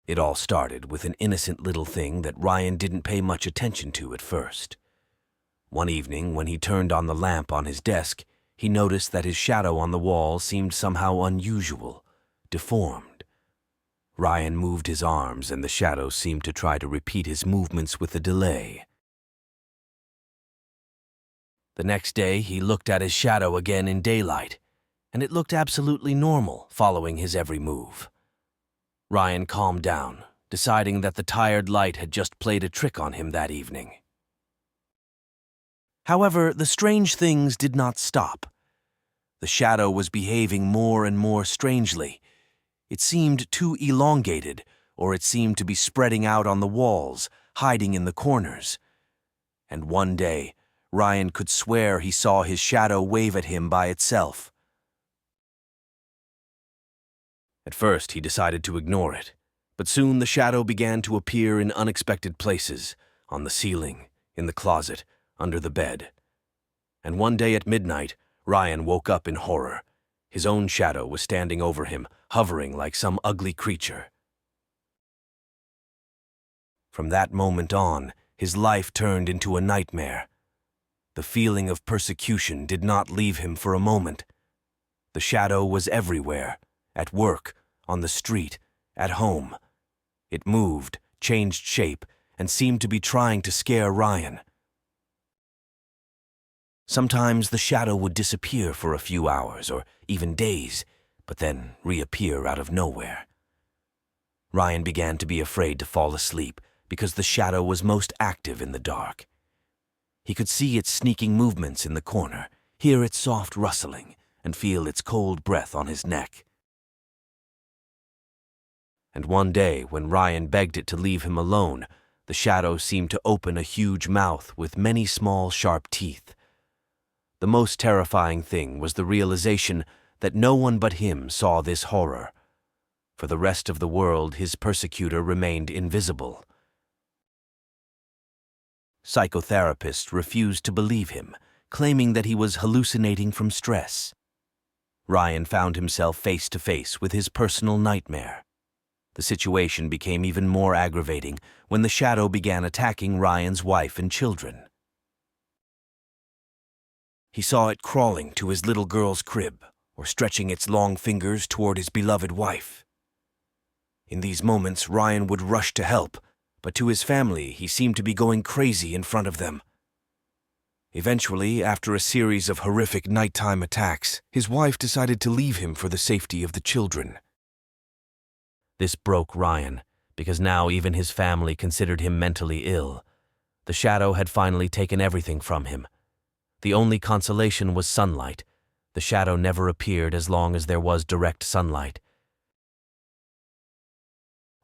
It all started with an innocent little thing that Ryan didn't pay much attention to at first. One evening, when he turned on the lamp on his desk, he noticed that his shadow on the wall seemed somehow unusual, deformed. Ryan moved his arms, and the shadow seemed to try to repeat his movements with a delay. The next day, he looked at his shadow again in daylight, and it looked absolutely normal, following his every move. Ryan calmed down, deciding that the tired light had just played a trick on him that evening. However, the strange things did not stop. The shadow was behaving more and more strangely. It seemed too elongated, or it seemed to be spreading out on the walls, hiding in the corners. And one day, Ryan could swear he saw his shadow wave at him by itself. At first, he decided to ignore it, but soon the shadow began to appear in unexpected places, on the ceiling, in the closet, under the bed. And one day at midnight, Ryan woke up in horror. His own shadow was standing over him, hovering like some ugly creature. From that moment on, his life turned into a nightmare. The feeling of persecution did not leave him for a moment. The shadow was everywhere, at work, on the street, at home. It moved, changed shape, and seemed to be trying to scare Ryan. Sometimes the shadow would disappear for a few hours or even days, but then reappear out of nowhere. Ryan began to be afraid to fall asleep because the shadow was most active in the dark. He could see its sneaking movements in the corner, hear its soft rustling, and feel its cold breath on his neck. And one day, when Ryan begged it to leave him alone, the shadow seemed to open a huge mouth with many small, sharp teeth. The most terrifying thing was the realization that no one but him saw this horror. For the rest of the world, his persecutor remained invisible. Psychotherapists refused to believe him, claiming that he was hallucinating from stress. Ryan found himself face to face with his personal nightmare. The situation became even more aggravating when the shadow began attacking Ryan's wife and children. He saw it crawling to his little girl's crib or stretching its long fingers toward his beloved wife. In these moments, Ryan would rush to help, but to his family, he seemed to be going crazy in front of them. Eventually, after a series of horrific nighttime attacks, his wife decided to leave him for the safety of the children. This broke Ryan, because now even his family considered him mentally ill. The shadow had finally taken everything from him. The only consolation was sunlight. The shadow never appeared as long as there was direct sunlight.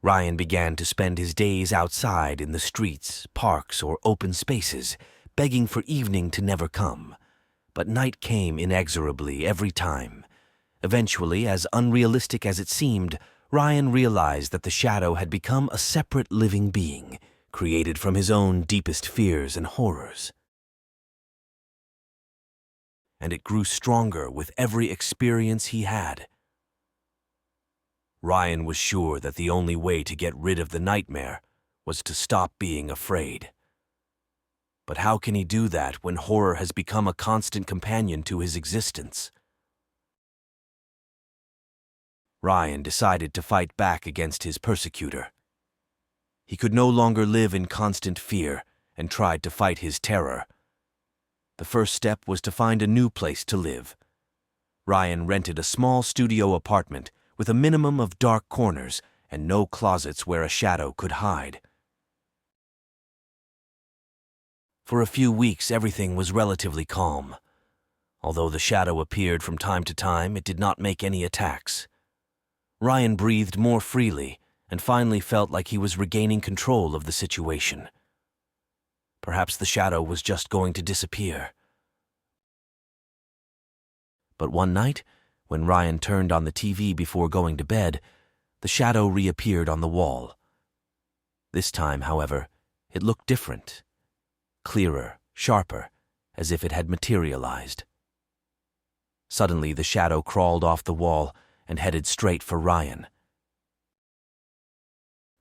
Ryan began to spend his days outside in the streets, parks, or open spaces, begging for evening to never come. But night came inexorably every time. Eventually, as unrealistic as it seemed, Ryan realized that the shadow had become a separate living being, created from his own deepest fears and horrors. And it grew stronger with every experience he had. Ryan was sure that the only way to get rid of the nightmare was to stop being afraid. But how can he do that when horror has become a constant companion to his existence? Ryan decided to fight back against his persecutor. He could no longer live in constant fear and tried to fight his terror. The first step was to find a new place to live. Ryan rented a small studio apartment with a minimum of dark corners and no closets where a shadow could hide. For a few weeks, everything was relatively calm. Although the shadow appeared from time to time, it did not make any attacks. Ryan breathed more freely and finally felt like he was regaining control of the situation. Perhaps the shadow was just going to disappear. But one night, when Ryan turned on the TV before going to bed, the shadow reappeared on the wall. This time, however, it looked different. Clearer, sharper, as if it had materialized. Suddenly, the shadow crawled off the wall and headed straight for Ryan.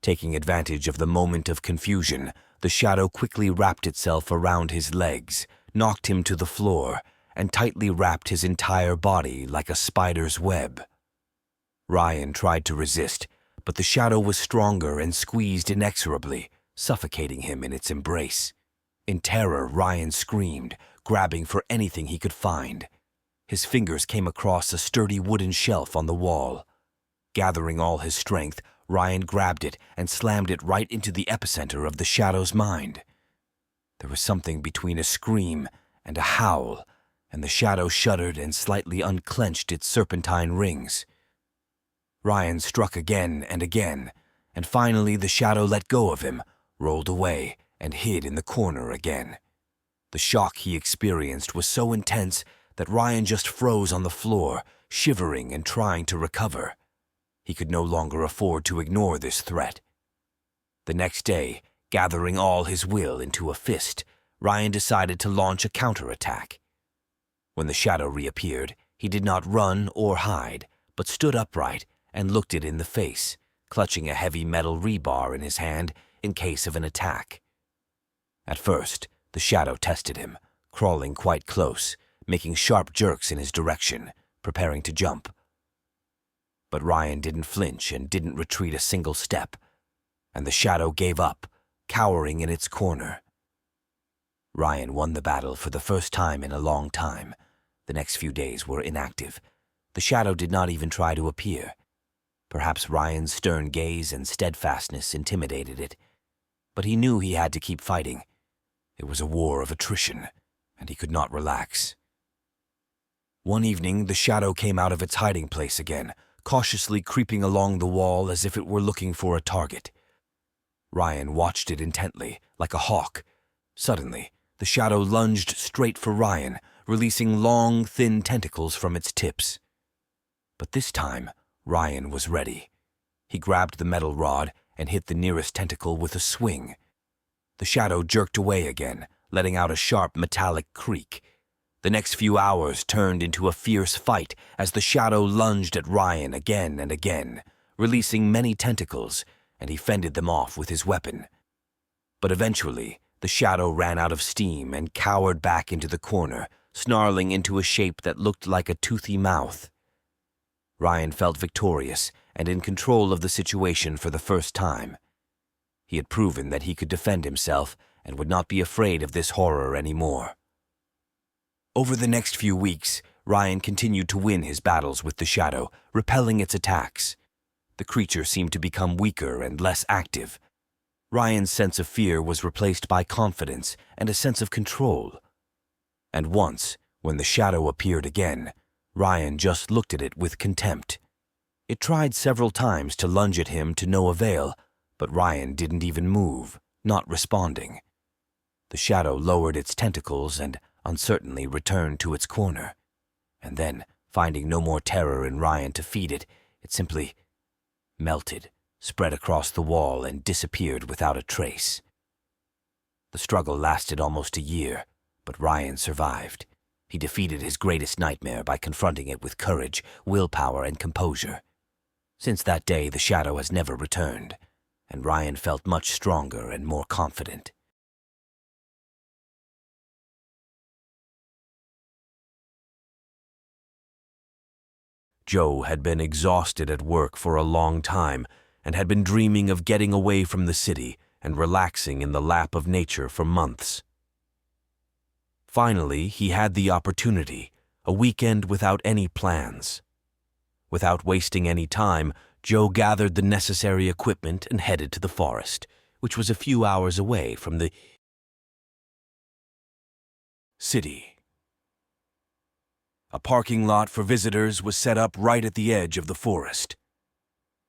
Taking advantage of the moment of confusion, the shadow quickly wrapped itself around his legs, knocked him to the floor, and tightly wrapped his entire body like a spider's web. Ryan tried to resist, but the shadow was stronger and squeezed inexorably, suffocating him in its embrace. In terror, Ryan screamed, grabbing for anything he could find. His fingers came across a sturdy wooden shelf on the wall. Gathering all his strength, Ryan grabbed it and slammed it right into the epicenter of the shadow's mind. There was something between a scream and a howl, and the shadow shuddered and slightly unclenched its serpentine rings. Ryan struck again and again, and finally the shadow let go of him, rolled away, and hid in the corner again. The shock he experienced was so intense that Ryan just froze on the floor, shivering and trying to recover. He could no longer afford to ignore this threat. The next day, gathering all his will into a fist, Ryan decided to launch a counterattack. When the shadow reappeared, he did not run or hide, but stood upright and looked it in the face, clutching a heavy metal rebar in his hand in case of an attack. At first, the shadow tested him, crawling quite close, making sharp jerks in his direction, preparing to jump. But Ryan didn't flinch and didn't retreat a single step, and the shadow gave up, cowering in its corner. Ryan won the battle for the first time in a long time. The next few days were inactive. The shadow did not even try to appear. Perhaps Ryan's stern gaze and steadfastness intimidated it, but he knew he had to keep fighting. It was a war of attrition, and he could not relax. One evening, the shadow came out of its hiding place again, cautiously creeping along the wall as if it were looking for a target. Ryan watched it intently, like a hawk. Suddenly, the shadow lunged straight for Ryan, releasing long, thin tentacles from its tips. But this time, Ryan was ready. He grabbed the metal rod and hit the nearest tentacle with a swing. The shadow jerked away again, letting out a sharp metallic creak. The next few hours turned into a fierce fight as the shadow lunged at Ryan again and again, releasing many tentacles, and he fended them off with his weapon. But eventually, the shadow ran out of steam and cowered back into the corner, snarling into a shape that looked like a toothy mouth. Ryan felt victorious and in control of the situation for the first time. He had proven that he could defend himself and would not be afraid of this horror anymore. Over the next few weeks, Ryan continued to win his battles with the shadow, repelling its attacks. The creature seemed to become weaker and less active. Ryan's sense of fear was replaced by confidence and a sense of control. And once, when the shadow appeared again, Ryan just looked at it with contempt. It tried several times to lunge at him to no avail, but Ryan didn't even move, not responding. The shadow lowered its tentacles and uncertainly returned to its corner. And then, finding no more terror in Ryan to feed it, it simply melted, spread across the wall, and disappeared without a trace. The struggle lasted almost a year, but Ryan survived. He defeated his greatest nightmare by confronting it with courage, willpower, and composure. Since that day, the shadow has never returned, and Ryan felt much stronger and more confident. Joe had been exhausted at work for a long time and had been dreaming of getting away from the city and relaxing in the lap of nature for months. Finally, he had the opportunity, a weekend without any plans. Without wasting any time, Joe gathered the necessary equipment and headed to the forest, which was a few hours away from the city. A parking lot for visitors was set up right at the edge of the forest.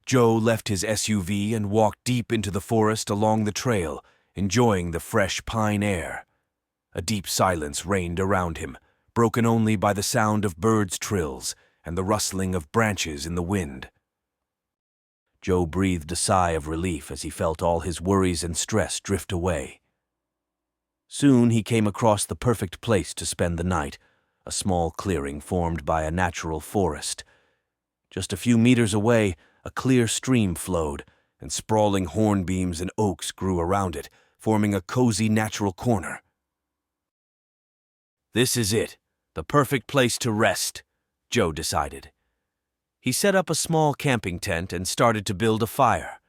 Joe left his SUV and walked deep into the forest along the trail, enjoying the fresh pine air. A deep silence reigned around him, broken only by the sound of birds' trills and the rustling of branches in the wind. Joe breathed a sigh of relief as he felt all his worries and stress drift away. Soon he came across the perfect place to spend the night, a small clearing formed by a natural forest. Just a few meters away, a clear stream flowed, and sprawling hornbeams and oaks grew around it, forming a cozy natural corner. "This is it, the perfect place to rest," Joe decided. He set up a small camping tent and started to build a fire.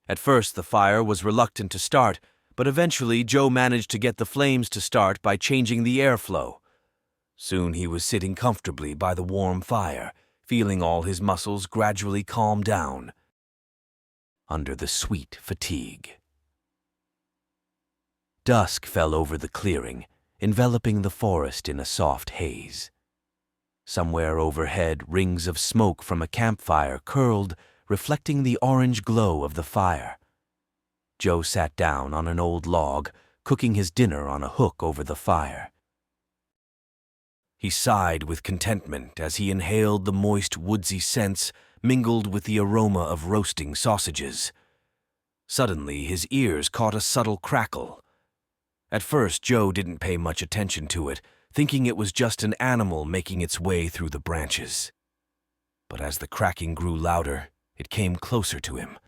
At first, the fire was reluctant to start, but eventually Joe managed to get the flames to start by changing the airflow. Soon he was sitting comfortably by the warm fire, feeling all his muscles gradually calm down under the sweet fatigue. Dusk fell over the clearing, enveloping the forest in a soft haze. Somewhere overhead, rings of smoke from a campfire curled, reflecting the orange glow of the fire. Joe sat down on an old log, cooking his dinner on a hook over the fire. He sighed with contentment as he inhaled the moist, woodsy scents mingled with the aroma of roasting sausages. Suddenly, his ears caught a subtle crackle. At first, Joe didn't pay much attention to it, thinking it was just an animal making its way through the branches. But as the cracking grew louder, it came closer to him.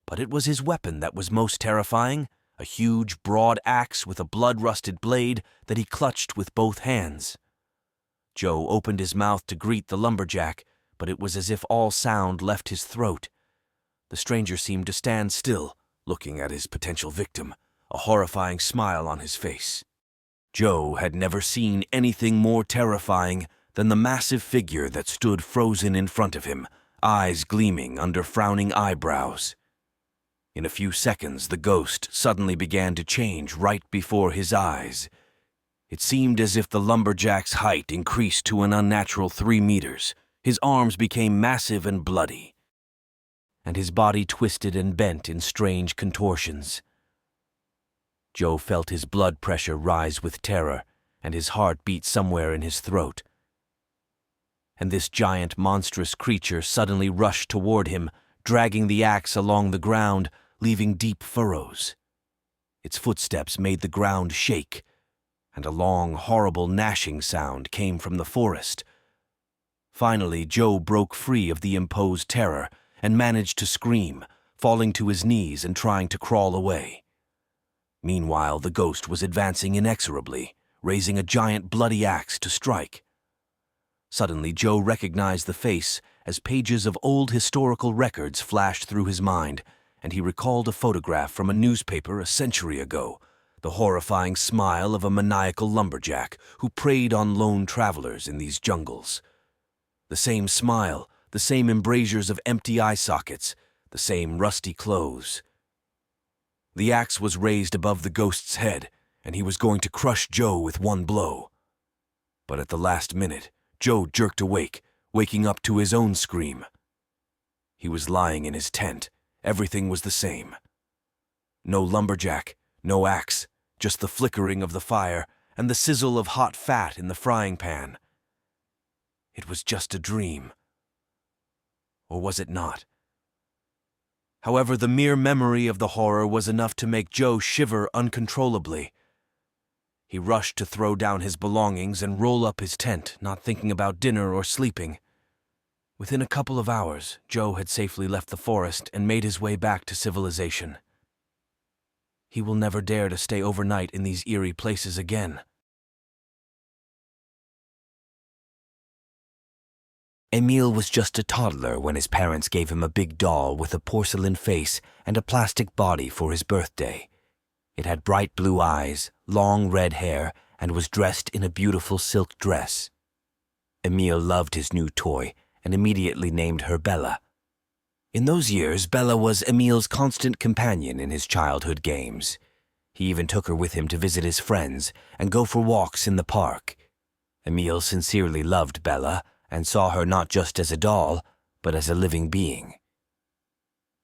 But it was his weapon that was most terrifying, a huge, broad axe with a blood-rusted blade that he clutched with both hands. Joe opened his mouth to greet the lumberjack, but it was as if all sound left his throat. The stranger seemed to stand still, looking at his potential victim, a horrifying smile on his face. Joe had never seen anything more terrifying than the massive figure that stood frozen in front of him, eyes gleaming under frowning eyebrows. In a few seconds, the ghost suddenly began to change right before his eyes. It seemed as if the lumberjack's height increased to an unnatural 3 meters. His arms became massive and bloody, and his body twisted and bent in strange contortions. Joe felt his blood pressure rise with terror, and his heart beat somewhere in his throat. And this giant, monstrous creature suddenly rushed toward him, dragging the axe along the ground, leaving deep furrows. Its footsteps made the ground shake, and a long, horrible gnashing sound came from the forest. Finally, Joe broke free of the imposed terror and managed to scream, falling to his knees and trying to crawl away. Meanwhile, the ghost was advancing inexorably, raising a giant bloody axe to strike. Suddenly, Joe recognized the face as pages of old historical records flashed through his mind, and he recalled a photograph from a newspaper a century ago, the horrifying smile of a maniacal lumberjack who preyed on lone travelers in these jungles. The same smile, the same embrasures of empty eye sockets, the same rusty clothes. The axe was raised above the ghost's head, and he was going to crush Joe with one blow. But at the last minute, Joe jerked awake, waking up to his own scream. He was lying in his tent. Everything was the same. No lumberjack, no axe, just the flickering of the fire and the sizzle of hot fat in the frying pan. It was just a dream. Or was it not? However, the mere memory of the horror was enough to make Joe shiver uncontrollably. He rushed to throw down his belongings and roll up his tent, not thinking about dinner or sleeping. Within a couple of hours, Joe had safely left the forest and made his way back to civilization. He will never dare to stay overnight in these eerie places again. Emile was just a toddler when his parents gave him a big doll with a porcelain face and a plastic body for his birthday. It had bright blue eyes, long red hair, and was dressed in a beautiful silk dress. Emile loved his new toy and immediately named her Bella. In those years, Bella was Emile's constant companion in his childhood games. He even took her with him to visit his friends and go for walks in the park. Emile sincerely loved Bella and saw her not just as a doll, but as a living being.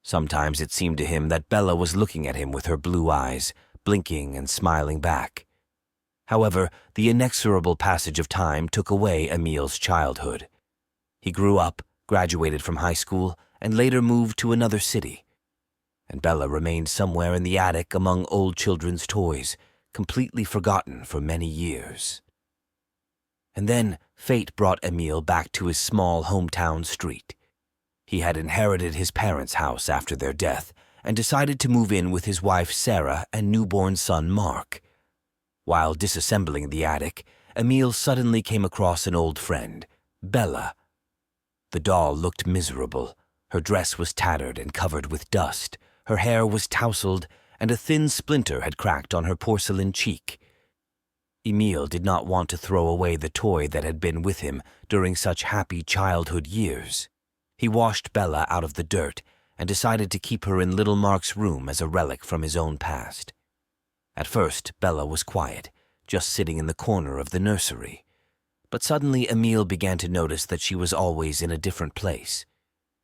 Sometimes it seemed to him that Bella was looking at him with her blue eyes, blinking and smiling back. However, the inexorable passage of time took away Emile's childhood. He grew up, graduated from high school, and later moved to another city. And Bella remained somewhere in the attic among old children's toys, completely forgotten for many years. And then fate brought Emile back to his small hometown street. He had inherited his parents' house after their death and decided to move in with his wife Sarah and newborn son Mark. While disassembling the attic, Emile suddenly came across an old friend, Bella. The doll looked miserable. Her dress was tattered and covered with dust, her hair was tousled, and a thin splinter had cracked on her porcelain cheek. Emile did not want to throw away the toy that had been with him during such happy childhood years. He washed Bella out of the dirt and decided to keep her in little Mark's room as a relic from his own past. At first, Bella was quiet, just sitting in the corner of the nursery. But suddenly Emile began to notice that she was always in a different place.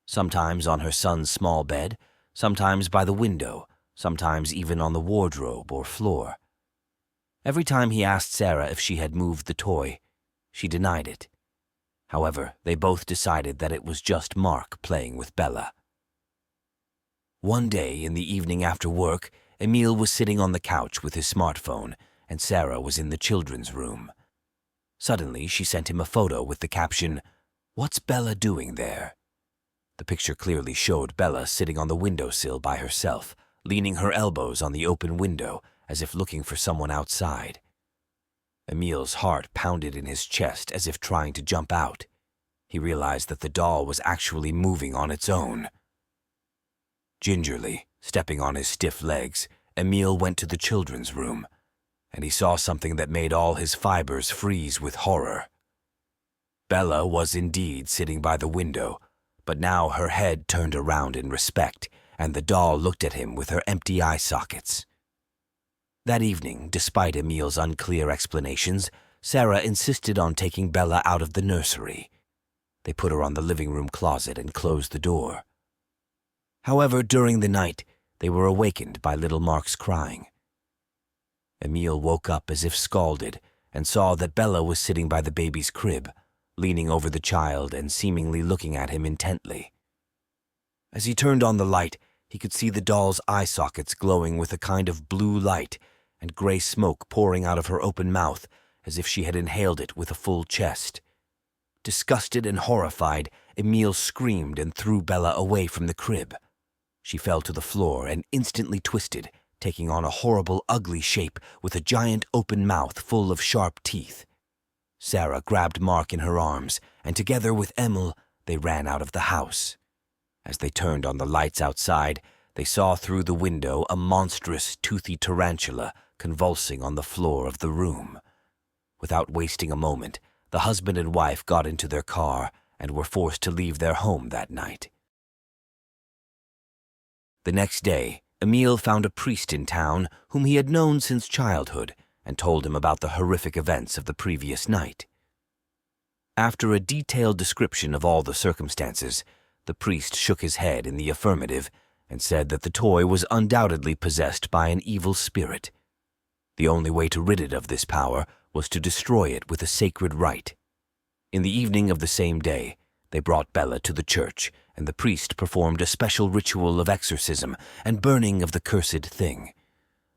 Sometimes on her son's small bed, sometimes by the window, sometimes even on the wardrobe or floor. Every time he asked Sarah if she had moved the toy, she denied it. However, they both decided that it was just Mark playing with Bella. One day in the evening after work, Emile was sitting on the couch with his smartphone, and Sarah was in the children's room. Suddenly, she sent him a photo with the caption, "What's Bella doing there?" The picture clearly showed Bella sitting on the windowsill by herself, leaning her elbows on the open window, as if looking for someone outside. Emile's heart pounded in his chest as if trying to jump out. He realized that the doll was actually moving on its own. Gingerly, stepping on his stiff legs, Emile went to the children's room, and he saw something that made all his fibers freeze with horror. Bella was indeed sitting by the window, but now her head turned around in respect, and the doll looked at him with her empty eye sockets. That evening, despite Emile's unclear explanations, Sarah insisted on taking Bella out of the nursery. They put her on the living room closet and closed the door. However, during the night, they were awakened by little Mark's crying. Emile woke up as if scalded and saw that Bella was sitting by the baby's crib, leaning over the child and seemingly looking at him intently. As he turned on the light, he could see the doll's eye sockets glowing with a kind of blue light and gray smoke pouring out of her open mouth as if she had inhaled it with a full chest. Disgusted and horrified, Emile screamed and threw Bella away from the crib. She fell to the floor and instantly twisted, taking on a horrible, ugly shape with a giant open mouth full of sharp teeth. Sarah grabbed Mark in her arms, and together with Emile, they ran out of the house. As they turned on the lights outside, they saw through the window a monstrous, toothy tarantula convulsing on the floor of the room. Without wasting a moment, the husband and wife got into their car and were forced to leave their home that night. The next day, Emile found a priest in town whom he had known since childhood and told him about the horrific events of the previous night. After a detailed description of all the circumstances, the priest shook his head in the affirmative and said that the toy was undoubtedly possessed by an evil spirit. The only way to rid it of this power was to destroy it with a sacred rite. In the evening of the same day, they brought Bella to the church, and the priest performed a special ritual of exorcism and burning of the cursed thing.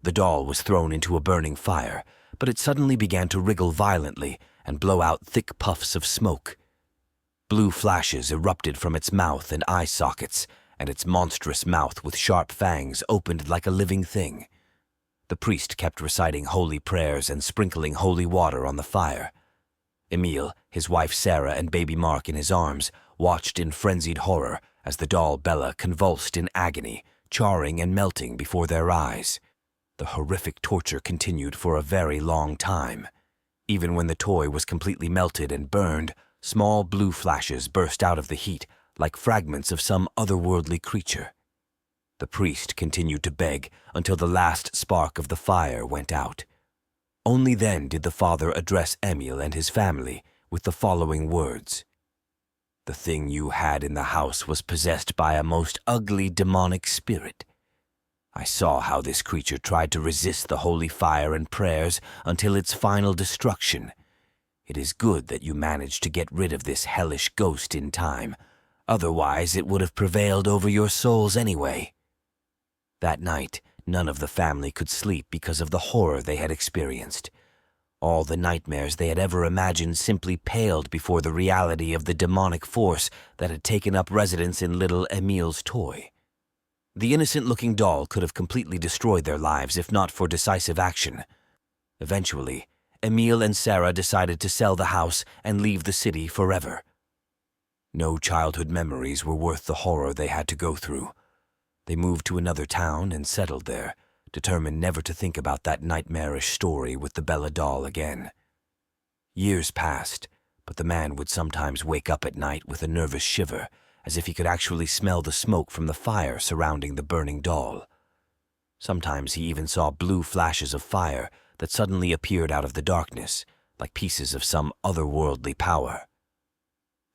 The doll was thrown into a burning fire, but it suddenly began to wriggle violently and blow out thick puffs of smoke. Blue flashes erupted from its mouth and eye sockets, and its monstrous mouth with sharp fangs opened like a living thing. The priest kept reciting holy prayers and sprinkling holy water on the fire. Emile, his wife Sarah, and baby Mark in his arms watched in frenzied horror as the doll Bella convulsed in agony, charring and melting before their eyes. The horrific torture continued for a very long time. Even when the toy was completely melted and burned, small blue flashes burst out of the heat like fragments of some otherworldly creature. The priest continued to beg until the last spark of the fire went out. Only then did the father address Emile and his family with the following words: "The thing you had in the house was possessed by a most ugly demonic spirit. I saw how this creature tried to resist the holy fire and prayers until its final destruction. It is good that you managed to get rid of this hellish ghost in time. Otherwise, it would have prevailed over your souls anyway." That night, none of the family could sleep because of the horror they had experienced. All the nightmares they had ever imagined simply paled before the reality of the demonic force that had taken up residence in little Emile's toy. The innocent-looking doll could have completely destroyed their lives if not for decisive action. Eventually, Emile and Sarah decided to sell the house and leave the city forever. No childhood memories were worth the horror they had to go through. They moved to another town and settled there, determined never to think about that nightmarish story with the Bella doll again. Years passed, but the man would sometimes wake up at night with a nervous shiver, as if he could actually smell the smoke from the fire surrounding the burning doll. Sometimes he even saw blue flashes of fire that suddenly appeared out of the darkness, like pieces of some otherworldly power.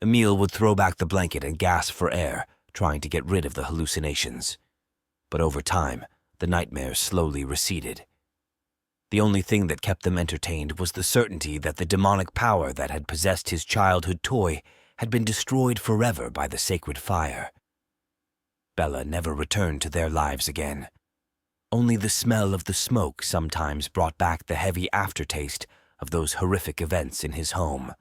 Emile would throw back the blanket and gasp for air, trying to get rid of the hallucinations. But over time, the nightmares slowly receded. The only thing that kept them entertained was the certainty that the demonic power that had possessed his childhood toy had been destroyed forever by the sacred fire. Bella never returned to their lives again. Only the smell of the smoke sometimes brought back the heavy aftertaste of those horrific events in his home.